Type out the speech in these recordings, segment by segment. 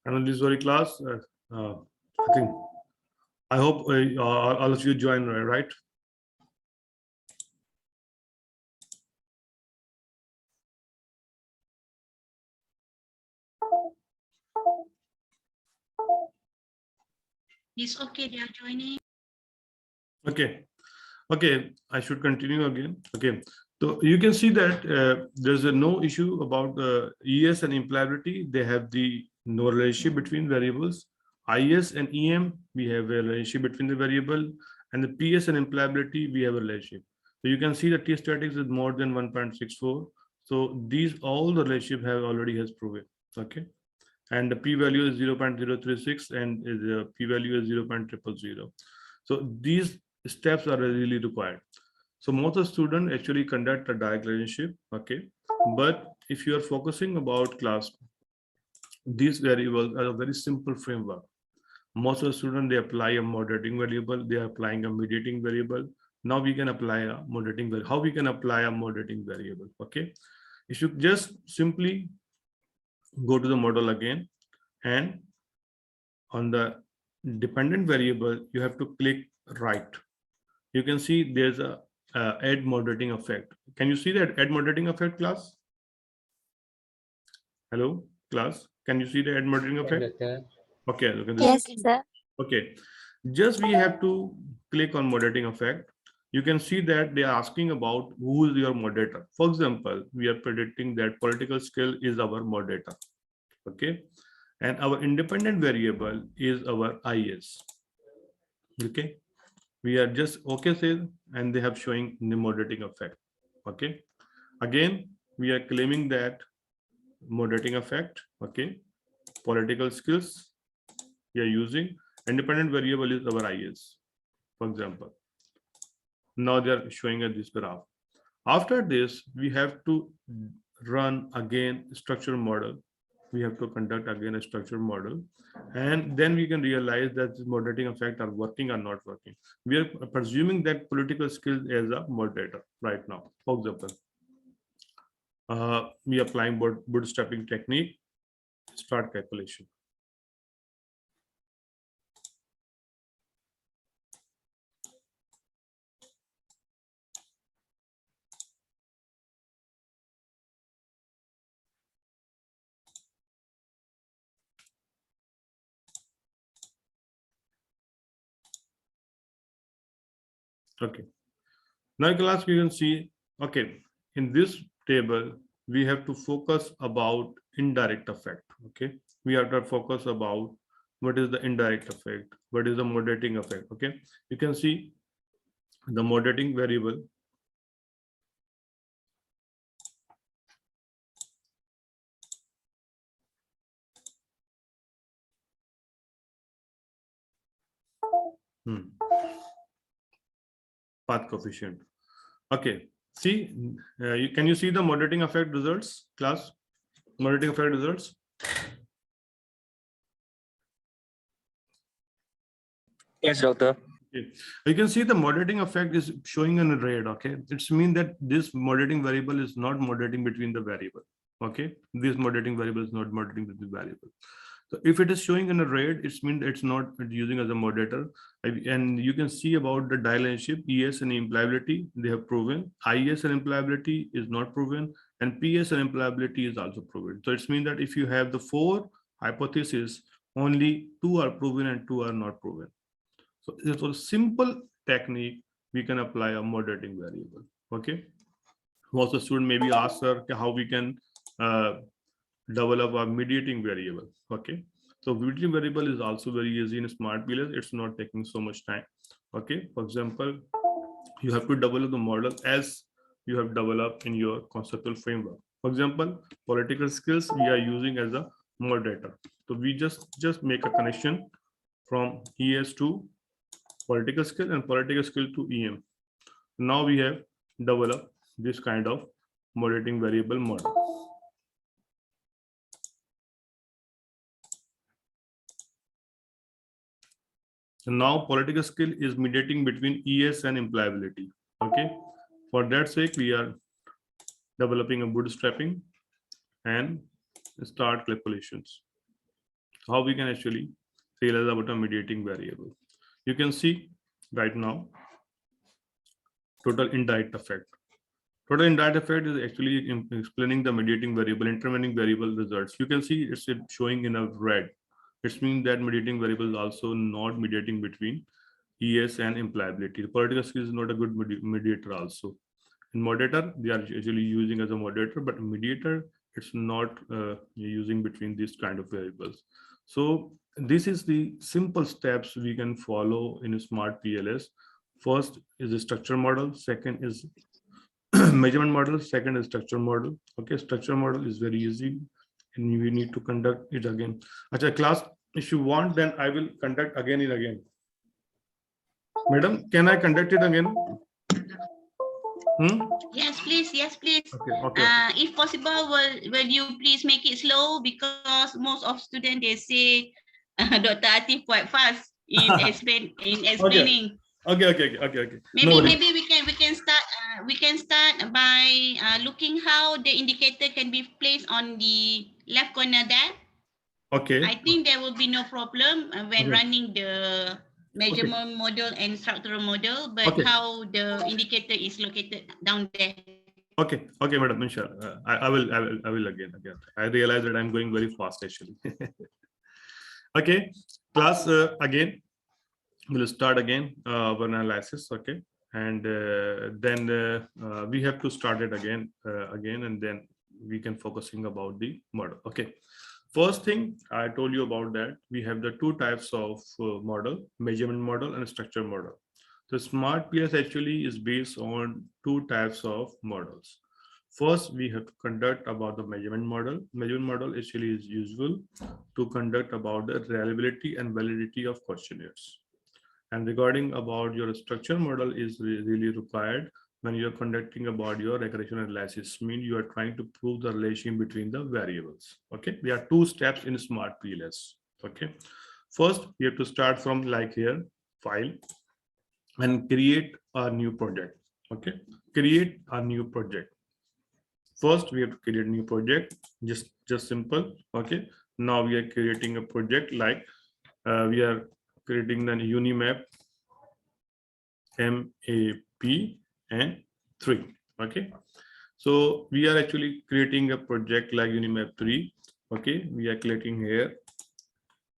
And this very class, I think, I hope all of you join, right? Yes, okay, they are joining. Okay, okay, I should continue again. Okay, so you can see that there's no issue about ES and employability. They have the no relationship between variables. IS and EM, we have a relationship between the variable, and the PS and employability, we have a relationship. So you can see that T statics is more than 1.64. So these all the relationship have already has proven. Okay, and the p-value is 0.036 and the p-value is 0.000. So these steps are really required. So most of the students actually conduct a direct relationship. Okay, but if you are focusing about class, these variables are a very simple framework. Most of the students, they apply a moderating variable, they are applying a mediating variable. Now we can apply a moderating variable. How we can apply a moderating variable? Okay, if you just simply go to the model again, and on the dependent variable, you have to click right. You can see there's a add moderating effect. Can you see that add moderating effect, class? Hello, class. Can you see the add moderating effect? Okay, look at this. Yes, sir. Okay, just we have to click on moderating effect. You can see that they are asking about who is your moderator. For example, we are predicting that political skill is our moderator. Okay, and our independent variable is our IS. Okay, we are just okay say, and they have showing the moderating effect. Okay, again we are claiming that moderating effect. Okay, political skills we are using, independent variable is our IS, for example. Now they are showing us this graph. After this, we have to run again structure model. We have to conduct again a structure model, and then we can realize that this moderating effect are working or not working. We are presuming that political skills as a moderator right now. For example, we are applying bootstrapping technique, start calculation. Okay, now class you can see, okay, in this table we have to focus about indirect effect. Okay, we have to focus about what is the indirect effect, what is the moderating effect. Okay, you can see the moderating variable. Path coefficient. Okay, see, can you see the moderating effect results, class? Moderating effect results. Yes, doctor. Okay. You can see the moderating effect is showing in red. Okay, it's mean that this moderating variable is not moderating between the variable. Okay, this moderating variable is not moderating with the variable. So if it is showing in a red, it's mean it's not using as a moderator. And you can see about the dial relationship, ES and employability, they have proven. IS and employability is not proven, and PS and employability is also proven. So it's mean that if you have the 4 hypotheses, only 2 are proven and 2 are not proven. So it's a simple technique. We can apply a moderating variable. Okay. Also, student maybe ask her how we can develop a mediating variable. Okay, so mediating variable is also very easy in smart pillars. It's not taking so much time. Okay, for example, you have to develop the model as you have developed in your conceptual framework. For example, political skills we are using as a moderator. So we just make a connection from ES to political skill and political skill to EM. Now we have developed this kind of moderating variable model. So now political skill is mediating between ES and employability. Okay. For that sake, we are developing a bootstrapping and start calculations. How we can actually realize about a mediating variable. You can see right now total indirect effect. Total indirect effect is actually explaining the mediating variable, intervening variable results. You can see it's showing in a red. It means that mediating variable is also not mediating between ES and employability. The political skill is not a good mediator also. In moderator, they are usually using as a moderator, but mediator, it's not using between these kind of variables. So this is the simple steps we can follow in a smart PLS. First is the structure model. Second is measurement model. Second is structure model. Okay, structure model is very easy, and we need to conduct it again. Achha, class, if you want, then I will conduct again and again. Madam, can I conduct it again? Yes, please. Yes, please. Okay. If possible, will you please make it slow, because most of students they say Dr. Atif quite fast in explaining. Okay. Maybe we can start by looking how the indicator can be placed on the left corner there. Okay. I think there will be no problem when running the measurement model and structural model, but how the indicator is located down there. Okay, madam, inshallah. I will again. I realize that I'm going very fast actually. Okay, class, again, we'll start again our analysis. Okay, and then we have to start it again, and then we can focusing about the model. Okay. First thing I told you about that we have the two types of model, measurement model and structure model. So smart PS actually is based on two types of models. First, we have to conduct about the measurement model. Measurement model actually is useful to conduct about the reliability and validity of questionnaires. And regarding about your structure model is really required when you're conducting about your regression analysis, mean you are trying to prove the relation between the variables. Okay, there are two steps in smart PLS. Okay, first we have to start from like here, file, and create a new project. Okay, create a new project. First we have to create a new project, just simple. Okay, now we are creating a project like we are creating an UniMAP MAP and 3. Okay, so we are actually creating a project like UniMAP 3. Okay, we are clicking here.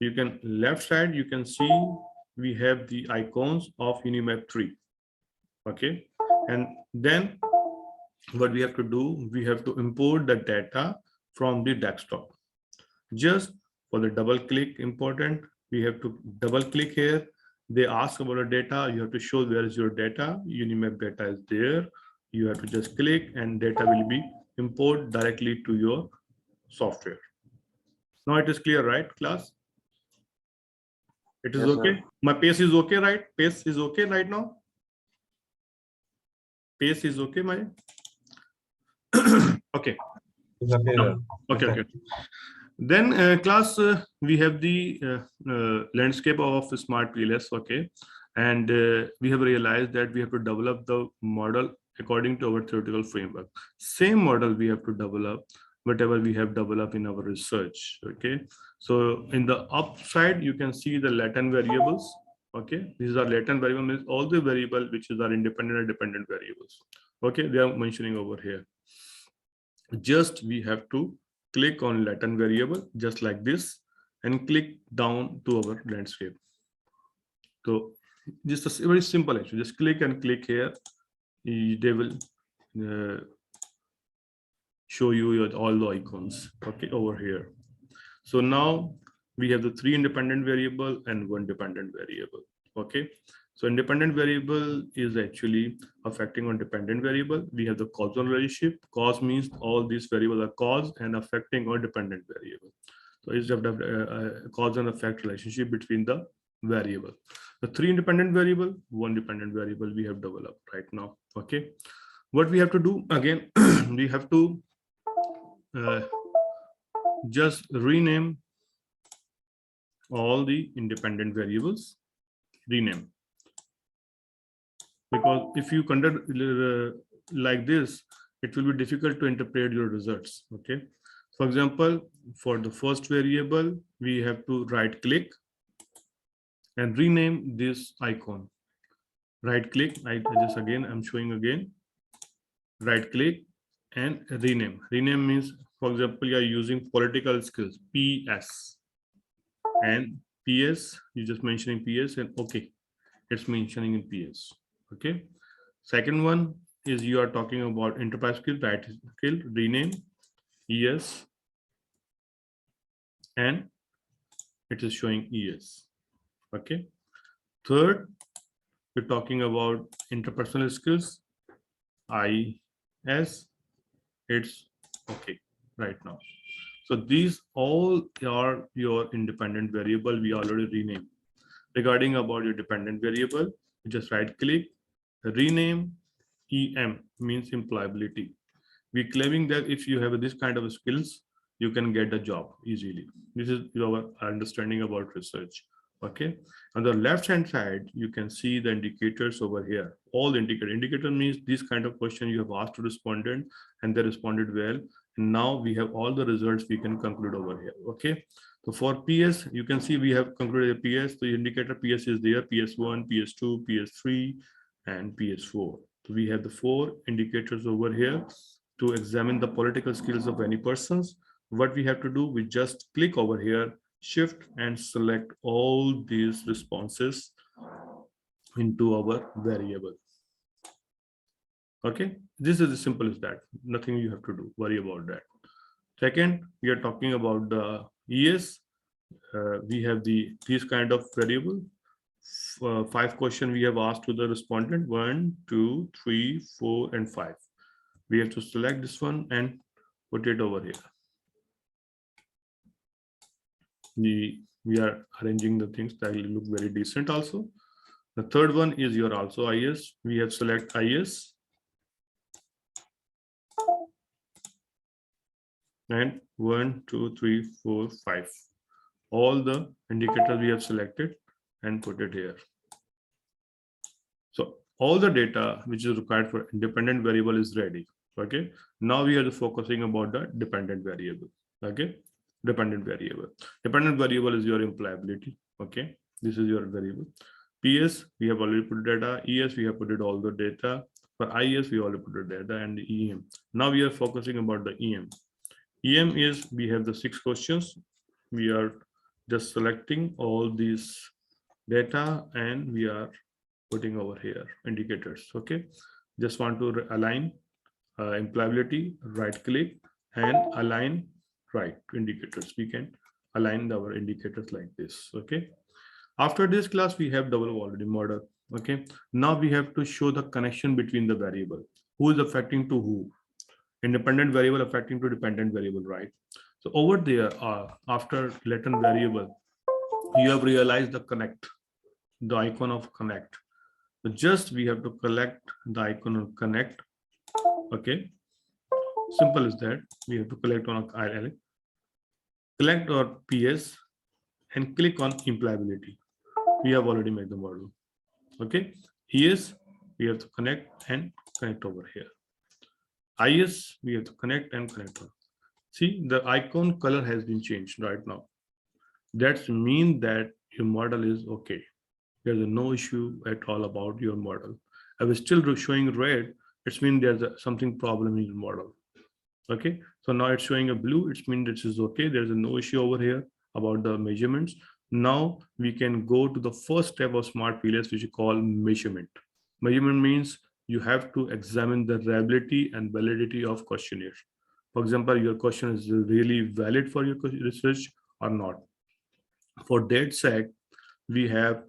You can left side, you can see we have the icons of UniMAP 3. Okay, and then what we have to do, we have to import the data from the desktop. Just for the double click important, we have to double click here. They ask about the data, you have to show where is your data. UniMAP data is there. You have to just click and data will be imported directly to your software. Now it is clear, right, class? It is okay. Sir. My pace is okay, right? Pace is okay right now. Pace is okay, my. Okay. Okay. Then class, we have the landscape of smart PLS. Okay, and we have realized that we have to develop the model according to our theoretical framework. Same model we have to develop whatever we have developed in our research. Okay, so in the upside you can see the latent variables. Okay, these are latent variables, means all the variables which are independent and dependent variables. Okay, they are mentioning over here. Just we have to click on latent variable just like this and click down to our landscape. So just a very simple actually, just click and click here. They will show you all the icons. Okay, over here. So now we have the 3 independent variable and 1 dependent variable. Okay, so independent variable is actually affecting on dependent variable. We have the causal relationship. Cause means all these variables are cause and affecting on dependent variable. So it's a cause and effect relationship between the variable. The 3 independent variable, 1 dependent variable we have developed right now. Okay, what we have to do again, we have to just rename all the independent variables, rename, because if you conduct like this, it will be difficult to interpret your results. Okay, for example, for the first variable, we have to right click and rename this icon. Right click, I'm showing again, right click and rename. Rename means, for example, you are using political skills, PS, and PS, you just mentioning PS, and okay, it's mentioning in PS. Okay, second one is you are talking about enterprise skill, right skill, rename ES, and it is showing ES. Okay, third, we're talking about interpersonal skills, IS, it's okay right now. So these all are your independent variable we already renamed. Regarding about your dependent variable, you just right click, rename EM, means employability. We're claiming that if you have this kind of skills, you can get a job easily. This is our understanding about research. Okay, on the left hand side, you can see the indicators over here. All the indicator means this kind of question you have asked to respondent and they responded well. And now we have all the results we can conclude over here. Okay, so for PS, you can see we have concluded PS. The indicator PS is there, PS1, PS2, PS3, and PS4. So we have the 4 indicators over here to examine the political skills of any persons. What we have to do, we just click over here, shift and select all these responses into our variable. Okay, this is as simple as that. Nothing you have to do, worry about that. Second, we are talking about the ES. We have these kind of variable. 5 questions we have asked to the respondent, 1, 2, 3, 4, and 5. We have to select this one and put it over here. We are arranging the things that will look very decent also. The third one is your also IS. We have select IS. And 1, 2, 3, 4, 5. All the indicators we have selected and put it here. So all the data which is required for independent variable is ready. Okay. Now we are just focusing about the dependent variable. Okay. Dependent variable. Dependent variable is your employability. Okay. This is your variable. PS, we have already put data. ES, we have put it all the data. For IS, we already put the data, and the EM. Now we are focusing about the EM. EM is, we have the 6 questions. We are just selecting all these data and we are putting over here indicators. Okay. Just want to align employability, right click and align right indicators. We can align our indicators like this. Okay. After this class, we have double already model. Okay. Now we have to show the connection between the variable. Who is affecting to who? Independent variable affecting to dependent variable, right? So over there, after latent variable, you have realized the connect, the icon of connect. So just we have to collect the icon of connect. Okay. Simple as that. We have to collect on a collect or PS and click on employability. We have already made the model. Okay. ES, we have to connect and connect over here. IS, we have to connect and connect. See, the icon color has been changed right now. That means that your model is okay. There's no issue at all about your model. I was still showing red. It means there's something problem in your model. Okay, so now it's showing a blue. It means this is okay. There's no issue over here about the measurements. Now we can go to the first step of smart Perlis, which is called measurement. Measurement means you have to examine the reliability and validity of questionnaire. For example, your question is really valid for your research or not. For that sake, we have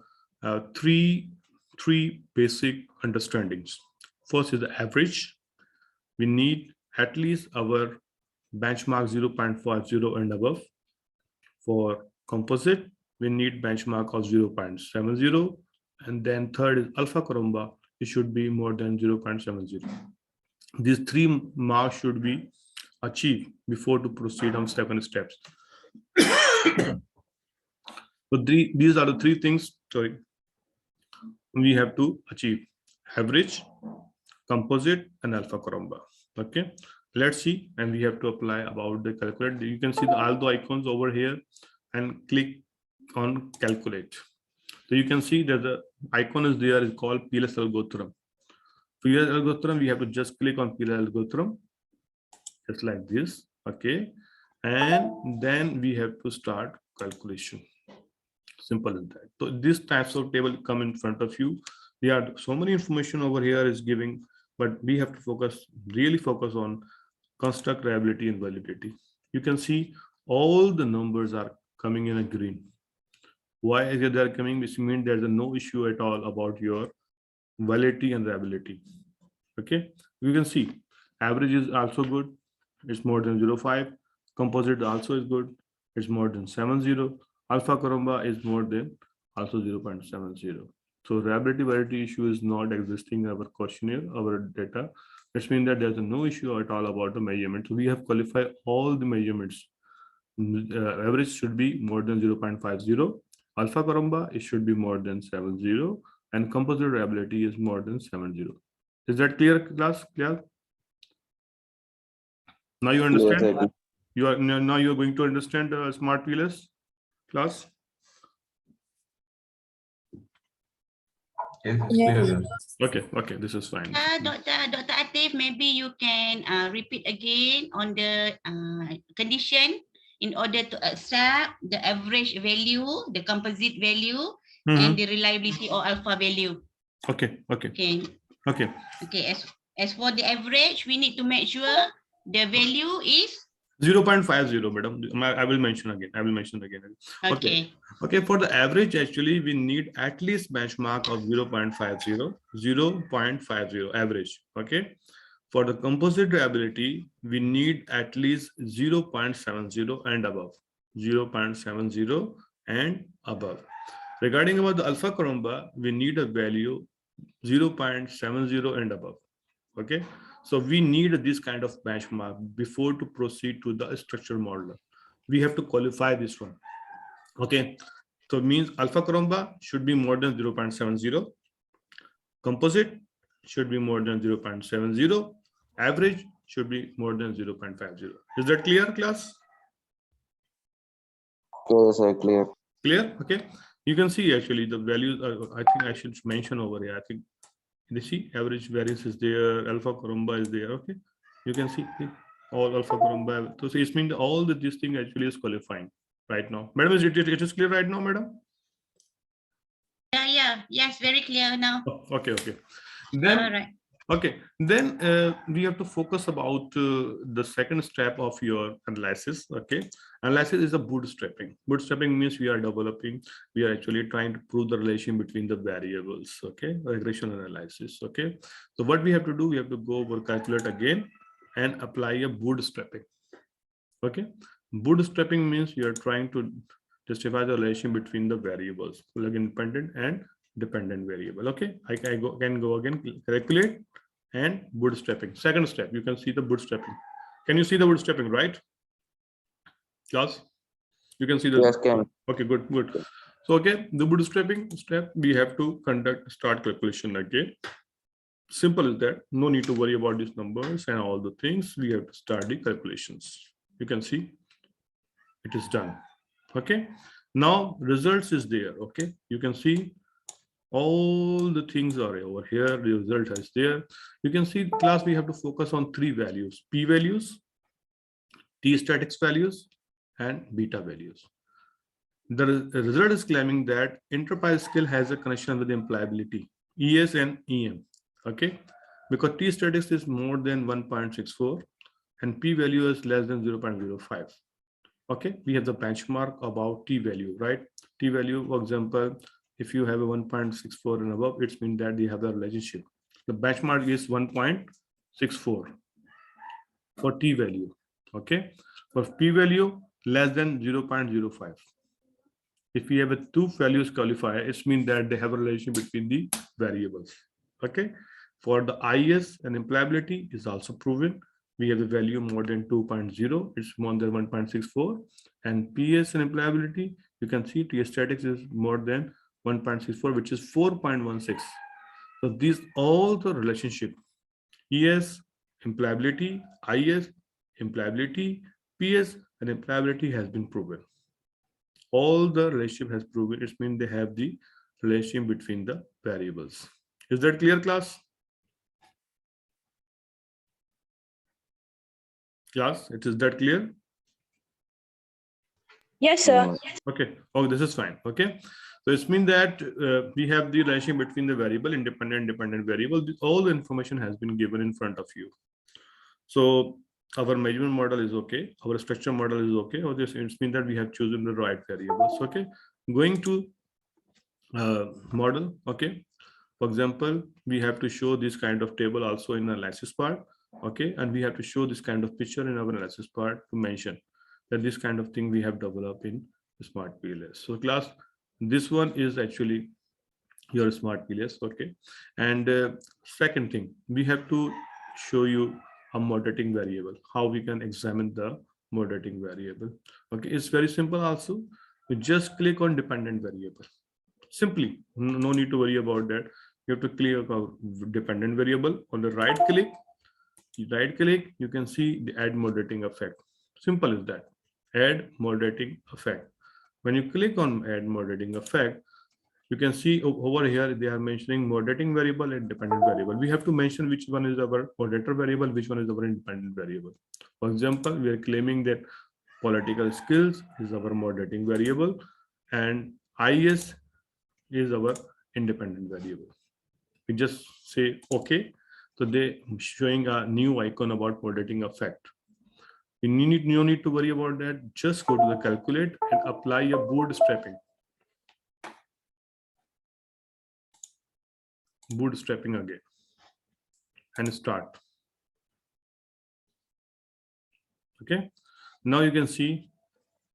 three basic understandings. First is the average. We need at least our benchmark 0.50 and above. For composite, we need benchmark of 0.70. And then third is alpha Korumba, it should be more than 0.70. These 3 marks should be achieved before to proceed on second steps. So these are the 3 things, sorry, we have to achieve: average, composite, and alpha Korumba. Okay, let's see, and we have to apply about the calculate. You can see all the icons over here and click on calculate. So you can see that the icon is there, is called PLS algorithm. PLS algorithm, we have to just click on PLS algorithm, just like this. Okay, and then we have to start calculation. Simple as that. So these types of table come in front of you. There are so many information over here is giving, but we have to focus, really focus on construct, reliability, and validity. You can see all the numbers are coming in a green. Why is it they're coming? Which means there's no issue at all about your validity and reliability. Okay, you can see average is also good, it's more than 0.5. Composite also is good, it's more than 70. Alpha Korumba is more than also 0.70. So reliability validity issue is not existing in our questionnaire, our data. Which means that there's no issue at all about the measurement. So we have qualified all the measurements. Average should be more than 0.50. Alpha Korumba, it should be more than 70, and composite reliability is more than 70. Is that clear, class? Clear? Now you understand? Yes, You are now you are going to understand smart PLS, class? Yes, it's clear, sir. Okay, this is fine. Dr. Atif, maybe you can repeat again on the condition in order to accept the average value, the composite value, and the reliability or alpha value. Okay. Okay. As for the average, we need to make sure the value is 0.50, madam. I will mention again. okay. Okay, for the average, actually, we need at least benchmark of 0.50 average. Okay. For the composite reliability, we need at least 0.70 and above. 0.70 and above. Regarding about the alpha Korumba, we need a value 0.70 and above. Okay, so we need this kind of benchmark before to proceed to the structure model. We have to qualify this one. Okay, so it means alpha Korumba should be more than 0.70. Composite should be more than 0.70. Average should be more than 0.50. Is that clear, class? yes, sir, clear. Clear? Okay. You can see actually the values. I think I should mention over here. I think you see average variance is there. Alpha Korumba is there. Okay. You can see all alpha Korumba. So it means all this thing actually is qualifying right now. Madam, it is clear right now, madam? Yes, very clear now. Oh, okay. Then, all right. Okay, then we have to focus about the second step of your analysis. Okay, analysis is a bootstrapping. Bootstrapping means we are actually trying to prove the relation between the variables. Okay, regression analysis. Okay, so what we have to do, we have to go over calculate again and apply a bootstrapping. Okay, bootstrapping means you are trying to justify the relation between the variables, like independent and dependent variable. Okay, I can go again, calculate and bootstrapping. Second step, you can see the bootstrapping. Can you see the bootstrapping, right? Class, you can see the. Yes, can. Okay, good. So okay, the bootstrapping step, we have to start calculation again. Simple as that. No need to worry about these numbers and all the things. We have to start the calculations. You can see it is done. Okay, now results is there. Okay, you can see all the things are over here. The result is there. You can see, class, we have to focus on 3 values: p values, t statics values, and beta values. The result is claiming that enterprise skill has a connection with employability, ES and EM. Okay, because t statics is more than 1.64 and p value is less than 0.05. Okay, we have the benchmark about t value, right? T value, for example, if you have a 1.64 and above, it means that they have a relationship. The benchmark is 1.64 for t value. Okay, for p value less than 0.05. If we have a two values qualifier, it means that they have a relation between the variables. Okay. For the IS and employability is also proven. We have the value more than 2.0, it's more than 1.64. And PS and employability, you can see T statics is more than 1.64, which is 4.16. So these all the relationship, ES, employability, IS, employability, PS, and employability has been proven. All the relationship has proven, it means they have the relation between the variables. Is that clear, class? Class, it is that clear? Yes, sir. Okay. Oh, this is fine. Okay. So it means that we have the relation between the variable, dependent variable. All the information has been given in front of you. So our measurement model is okay. Our structure model is okay. Or this it means that we have chosen the right variables. Okay. Going to model. Okay. For example, we have to show this kind of table also in the analysis part. Okay. And we have to show this kind of picture in our analysis part to mention that this kind of thing we have developed in smart PLS. So class, this one is actually your smart PLS. Okay. And second thing, we have to show you a moderating variable, how we can examine the moderating variable. Okay. It's very simple also. You just click on dependent variable. Simply, no need to worry about that. You have to click on dependent variable. On the right click, you can see the add moderating effect. Simple as that. Add moderating effect. When you click on add moderating effect, you can see over here they are mentioning moderating variable and dependent variable. We have to mention which one is our moderator variable, which one is our independent variable. For example, we are claiming that political skills is our moderating variable and IS is our independent variable. We just say okay. So they showing a new icon about moderating effect. You no need to worry about that. Just go to the calculate and apply a bootstrapping. Bootstrapping again and start. Okay. Now you can see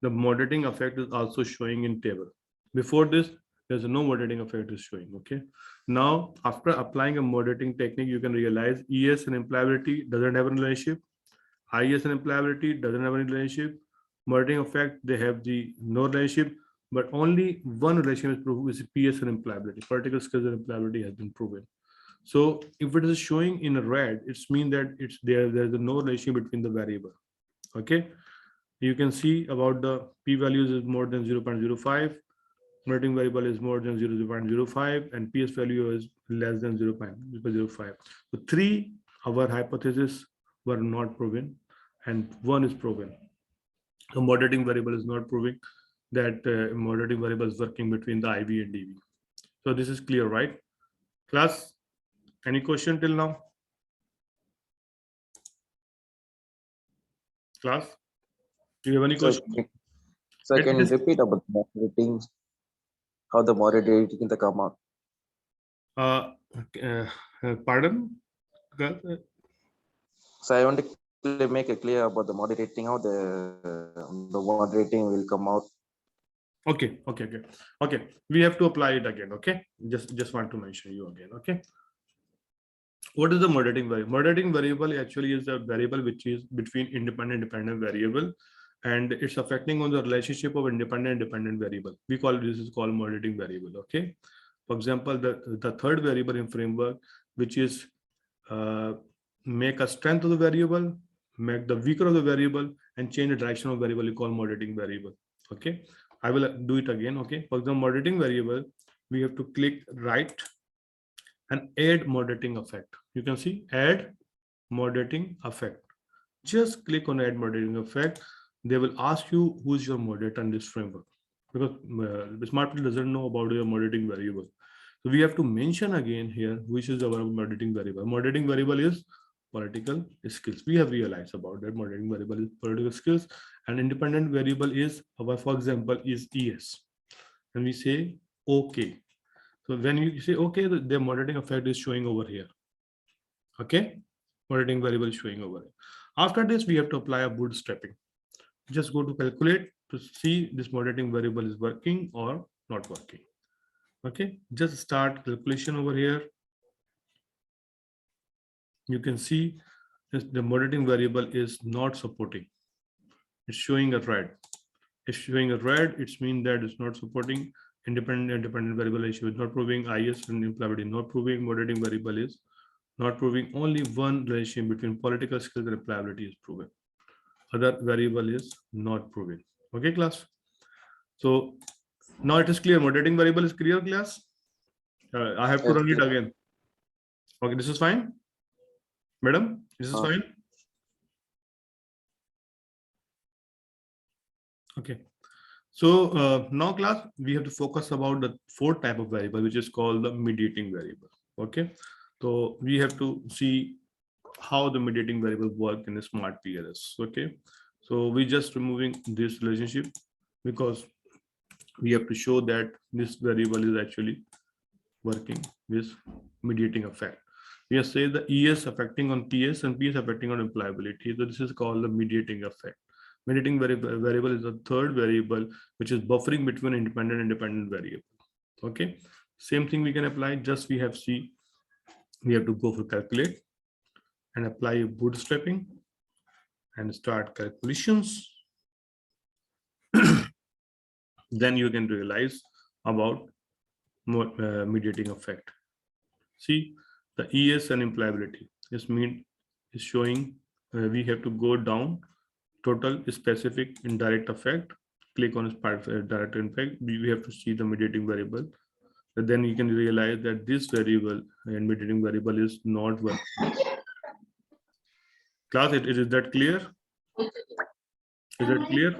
the moderating effect is also showing in table. Before this, there's no moderating effect is showing. Okay. Now, after applying a moderating technique, you can realize ES and employability doesn't have a relationship. IS and employability doesn't have any relationship. Moderating effect, they have the no relationship, but only one relation is proven, which is PS and employability. Political skills and employability has been proven. So if it is showing in red, it's mean that it's there's no relation between the variable. Okay. You can see about the p values is more than 0.05. Moderating variable is more than 0.05 and PS value is less than 0.05. So three, our hypotheses were not proven and one is proven. The moderating variable is not proving that moderating variable is working between the IV and DV. So this is clear, right? Class, any question till now? Class, do you have any question? So can you repeat about the moderating, how the moderating in the come out? Pardon? So I want to make it clear about the moderating, how the moderating will come out. Okay. We have to apply it again. Okay. Just want to mention you again. Okay. What is the moderating variable? Moderating variable actually is a variable which is between independent variable, and it's affecting on the relationship of independent variable. We call this is called moderating variable. Okay. For example, the third variable in framework, which is make a strength of the variable, make the weaker of the variable, and change the direction of variable, you call moderating variable. Okay. I will do it again. Okay. For the moderating variable, we have to click right and add moderating effect. You can see add moderating effect. Just click on add moderating effect. They will ask you who's your moderator in this framework, because SmartPL doesn't know about your moderating variable. So we have to mention again here which is our moderating variable. Moderating variable is political skills. We have realized about that moderating variable is political skills, and independent variable is our, for example, is ES. And we say okay. So when you say okay, the moderating effect is showing over here. Okay, moderating variable is showing over here. After this, we have to apply a bootstrapping. Just go to calculate to see this moderating variable is working or not working. Okay, just start calculation over here. You can see the moderating variable is not supporting. It's showing a red. It's showing a red. It's mean that it's not supporting independent variable ratio. It's not proving IS and employability. Not proving moderating variable is not proving. Only one relation between political skills and employability is proven. Other variable is not proven. Okay, class. So now it is clear. Moderating variable is clear, class. I have to Yes, run it yes. again. Okay, this is fine. Madam, this is fine. Okay. So now class, we have to focus about the fourth type of variable, which is called the mediating variable. Okay. So we have to see how the mediating variable work in a smart PLS. Okay. So we just removing this relationship because we have to show that this variable is actually working with mediating effect. We have said the ES affecting on PS and PS affecting on employability. So this is called the mediating effect. Mediating variable is the third variable which is buffering between independent variable. Okay, same thing we can apply. Just we have to go for calculate and apply bootstrapping and start calculations. Then you can realize about mediating effect. See the ES and employability is showing we have to go down total specific indirect effect. Click on direct effect. We have to see the mediating variable. And then you can realize that this variable and mediating variable is not working. Class, is that clear? Is that clear?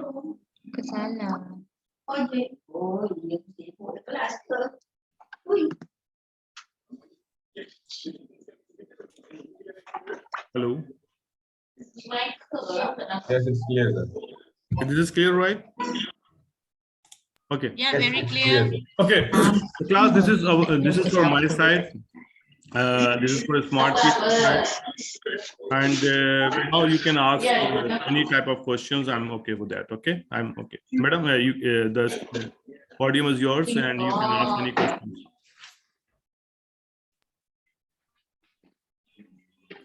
Hello. Yes, it's clear. This is clear, right? Okay. Yeah, very clear. Okay. So class, this is for my side. This is for a smart people, and now you can ask any type of questions. I'm okay with that. Okay, I'm okay, madam. The podium is yours, and you can ask any questions.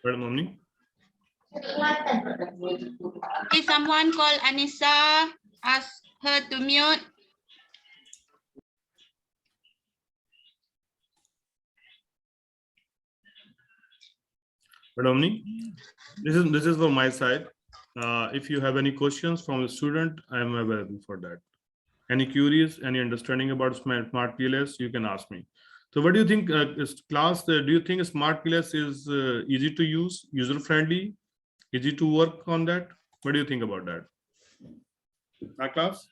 Madam Omni. Please, someone call Anissa. Ask her to mute. Madam Omni, this is for my side. If you have any questions from the student, I am available for that. Any queries, any understanding about smart PLS, you can ask me. So what do you think, class, do you think smart PLS is easy to use, user friendly, easy to work on that? What do you think about that? Class?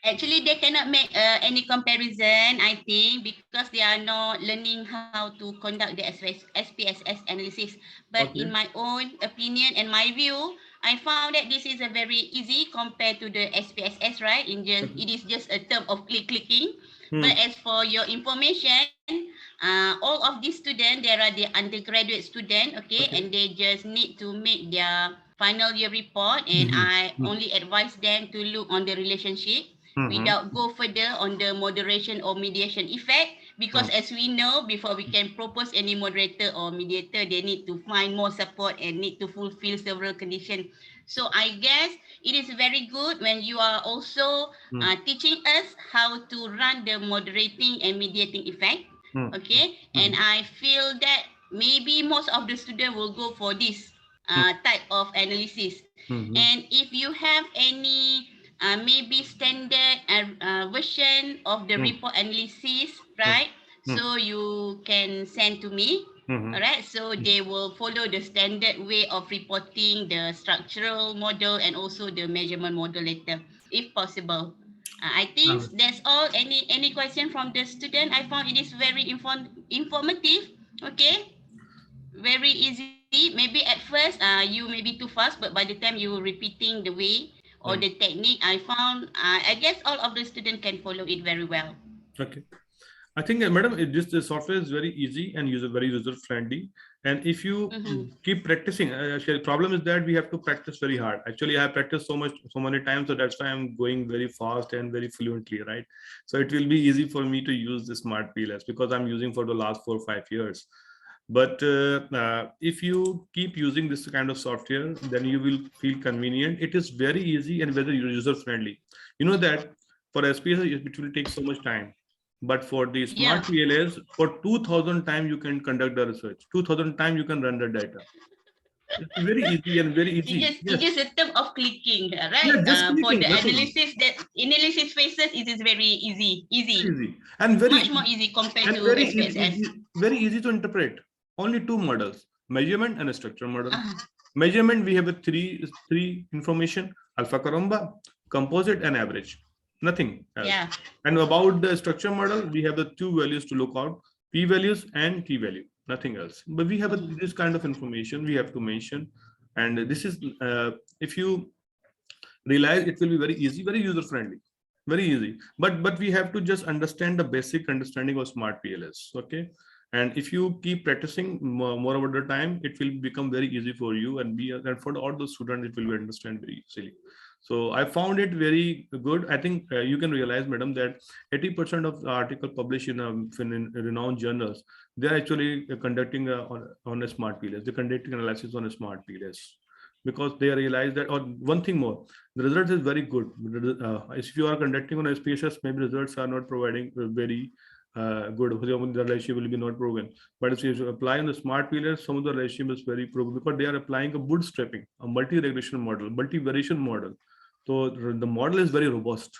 Actually, they cannot make any comparison, I think, because they are not learning how to conduct the SPSS analysis. But Okay. in my own opinion and my view, I found that this is a very easy compared to the SPSS, right? It is just a term of clicking. But as for your information, all of these students, there are the undergraduate student, okay, and they just need to make their final year report, and I only advise them to look on the relationship without go further on the moderation or mediation effect, because as we know, before we can propose any moderator or mediator, they need to find more support and need to fulfill several conditions. So I guess it is very good when you are also teaching us how to run the moderating and mediating effect. Okay, and I feel that maybe most of the students will go for this type of analysis. And if you have any maybe standard version of the report analysis, right? So you can send to me. All right, so they will follow the standard way of reporting the structural model and also the measurement model later, if possible. I think that's all. Any question from the student? I found it is very informative. Okay, very easy. Maybe at first, you may be too fast, but by the time you repeating the way or the technique, I found, I guess all of the students can follow it very well. Okay. I think, madam, the software is very easy and very user friendly. And if you keep practicing, actually, problem is that we have to practice very hard. Actually, I have practiced so many times, so that's why I'm going very fast and very fluently, right? So it will be easy for me to use the smart PLS because I'm using for the last 4 or 5 years. But if you keep using this kind of software, then you will feel convenient. It is very easy and very user friendly. You know that for SPS, it will take so much time. But for the smart PLS, for 2000 times you can conduct the research. 2000 times you can run the data. It's very easy and very easy. It's just a term of clicking, right? Yeah, just For clicking, the nothing. analysis phases, it is very easy. Easy and very Much more easy compared and to very SPSS. very easy to interpret. Only 2 models: measurement and a structure model. Measurement, we have a three information: alpha caramba, composite, and average. Nothing else. Yeah. And about the structure model, we have the 2 values to look out: p values and t value. Nothing else. But we have this kind of information we have to mention, and this is if you realize, it will be very easy, very user friendly, very easy. But we have to just understand the basic understanding of smart PLS. Okay. And if you keep practicing more over the time, it will become very easy for you, and for all the students, it will be understand very easily. So I found it very good. I think you can realize, madam, that 80% of the article published in renowned journals, they're actually conducting on a smart PLS. They're conducting analysis on a smart PLS because they realize that. Or one thing more, the result is very good. If you are conducting on SPSS, maybe results are not providing very good. The relationship will be not proven. But if you apply on the smart PLS, some of the relationship is very proven because they are applying a bootstrapping, a multi-regression model, multi-variation model. So the model is very robust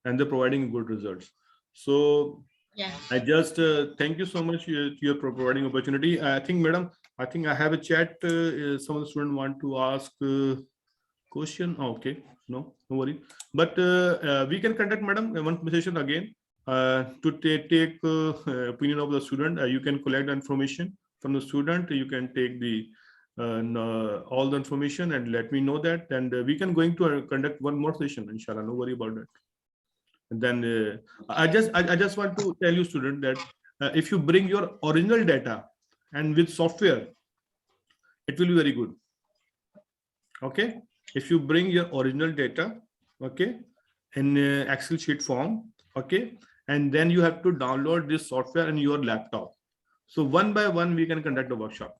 and they're providing good results. So I just thank you so much to your providing opportunity. I think, madam, I think I have a chat. Some of the students want to ask question. Oh, okay, no worry. But we can conduct, madam, one conversation again to take opinion of the student. You can collect the information from the student. You can take the all the information and let me know that, and we can going to conduct one more session, inshallah. No worry about that. And then I just want to tell you, student, that if you bring your original data and with software, it will be very good. Okay, if you bring your original data, okay, in Excel sheet form, okay, and then you have to download this software in your laptop. So one by one, we can conduct a workshop,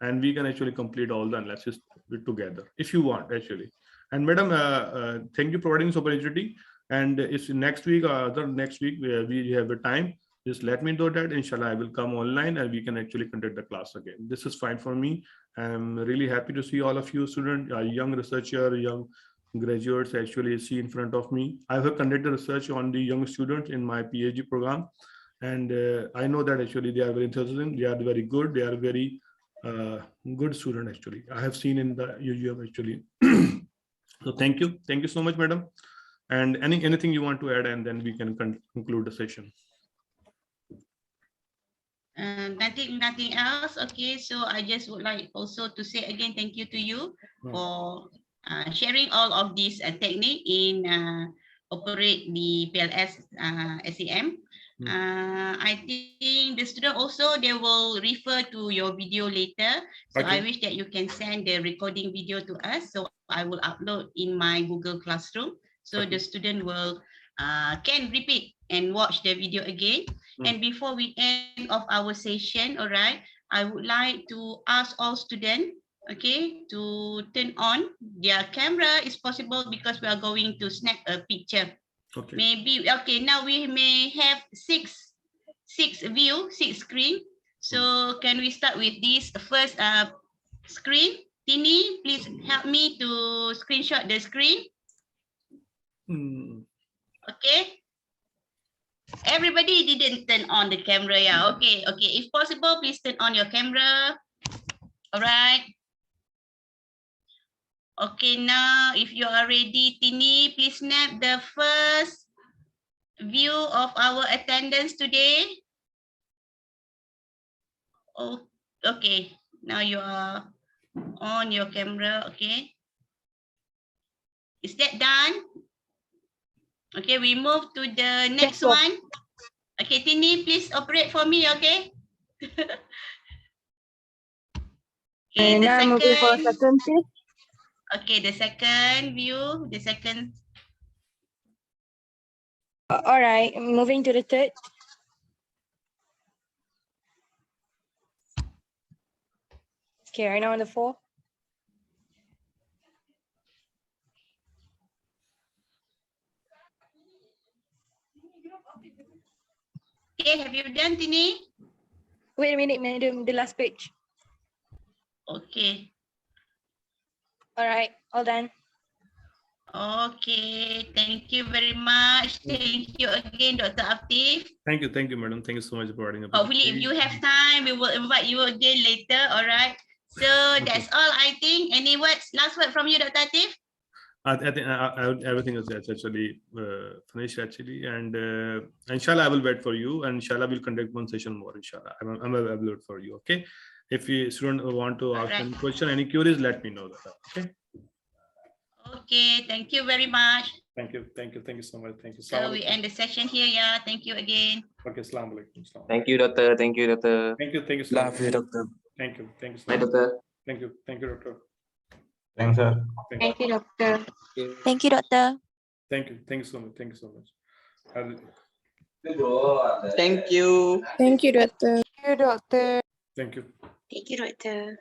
and we can actually complete all the analysis together if you want, actually. And madam, thank you for providing this opportunity. And if next week or other next week we have a time, just let me know that, inshallah, I will come online and we can actually conduct the class again. This is fine for me. I'm really happy to see all of you students, young researcher, young graduates actually see in front of me. I have conducted research on the young students in my PhD program. And I know that actually they are very intelligent, they are very good, they are very good student actually. I have seen in the UUM actually. So thank you so much, madam. And anything you want to add, and then we can conclude the session. Nothing else. Okay, so I just would like also to say again thank you to you for sharing all of this technique in operate the PLS SEM. I think the student also, they will refer to your video later. So I wish that you can send the recording video to us. So I will upload in my Google Classroom. So the student will can repeat and watch the video again. And before we end of our session, all right, I would like to ask all students, okay, to turn on their camera is possible because we are going to snap a picture. Okay. Maybe, okay, now we may have six screen. So can we start with this first screen? Tini, please help me to screenshot the screen. Okay. Everybody didn't turn on the camera. Yeah. Okay. If possible, please turn on your camera. All right. Okay, now if you are ready, Tini, please snap the first view of our attendance today. Oh, okay. Now you are on your camera. Okay. Is that done? Okay, we move to the next one. Okay, Tini, please operate for me, okay? Okay, the now I'm moving for second. second, please. Okay, the second view, the second. All right, I'm moving to the third. Okay, right now on the 4. Okay, have you done, Tini? Wait a minute, madam, the last page. Okay. All right, all done. Okay, thank you very much. Thank you again, Dr. Atif. Thank you, madam. Thank you so much for providing a Hopefully, if you have time, we will invite you again later. All right. So that's all, I think. Any words? Last word from you, Dr. Atif? I think everything is actually finished actually, and inshallah I will wait for you, and inshallah we'll conduct one session more. Inshallah, I'm available for you. Okay, if you student want to ask any question, any queries, let me know that. Okay. Okay, thank you very much. Thank you so much. Thank you. So we end the session here. Yeah, thank you again. Okay, assalamu alaikum. Thank you, doctor. Thank you, doctor. Thank you so much. doctor. Thank you so Bye, much. doctor. Thank you, doctor. Thanks, sir. Thank you, doctor. Thank you, doctor. Thank you so much. Thank you so much. Thank you. Thank you, doctor. Thank you, doctor. Thank you. Thank you, doctor.